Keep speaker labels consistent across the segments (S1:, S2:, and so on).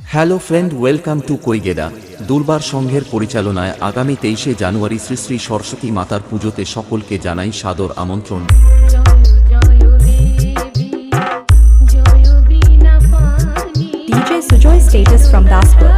S1: Hello friend, welcome to কৈগেডা। দুর্বার সংঘের পরিচালনায় আগামী 23শে জানুয়ারি শ্রী শ্রী সরস্বতী মাতার পুজোতে সকলকে জানাই সাদর আমন্ত্রণ।
S2: DJ Sujoy status from Daspur.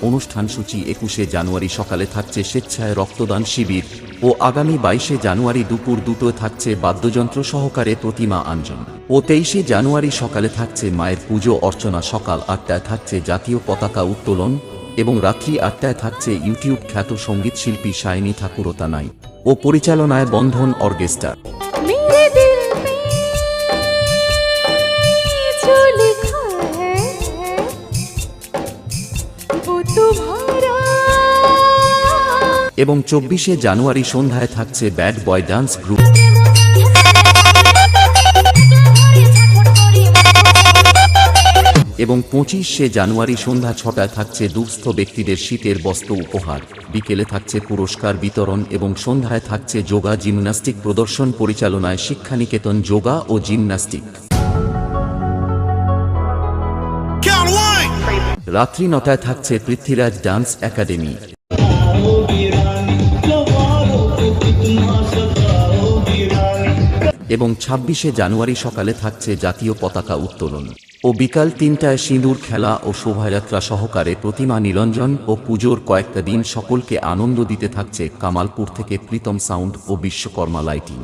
S1: অনুষ্ঠান সূচি 21শে জানুয়ারি সকালে থাকছে স্বেচ্ছায় রক্তদান শিবির ও আগামী 22শে জানুয়ারি দুপুর 2টোয় থাকছে বাদ্যযন্ত্র সহকারে প্রতিমা আঞ্জন ও 23শে জানুয়ারি সকালে থাকছে মায়ের পুজো অর্চনা। সকাল 8টায় থাকছে জাতীয় পতাকা উত্তোলন এবং রাত্রি 8টায় থাকছে ইউটিউব খ্যাত সঙ্গীত শিল্পী শাইনি ঠাকুরতানাই ও পরিচালনায় বন্ধন অর্কেস্ট্রা। এবং 24শে জানুয়ারি সন্ধ্যায় থাকছে ব্যাড বয় ডান্স গ্রুপ। এবং 25শে জানুয়ারি সন্ধ্যা 6টায় থাকছে দুস্থ ব্যক্তিদের শীতের বস্ত্র উপহার। বিকেলে থাকছে পুরস্কার বিতরণ এবং সন্ধ্যায় থাকছে যোগা জিমন্যাস্টিক প্রদর্শন পরিচালনায় শিক্ষানিকেতন যোগা ও জিমন্যাস্টিক। রাত্রি 9টায় থাকছে পৃথ্বীরাজ ডান্স একাডেমি। এবং 26শে জানুয়ারি সকালে থাকছে জাতীয় পতাকা উত্তোলন ও বিকাল 3টায় সিঁদুর খেলা ও শোভাযাত্রা সহকারে প্রতিমা নিরঞ্জন ও পুজোর কয়েকটা দিন সকলকে আনন্দ দিতে থাকছে কামালপুর থেকে Pritam sound oh Vishwakarma lighting.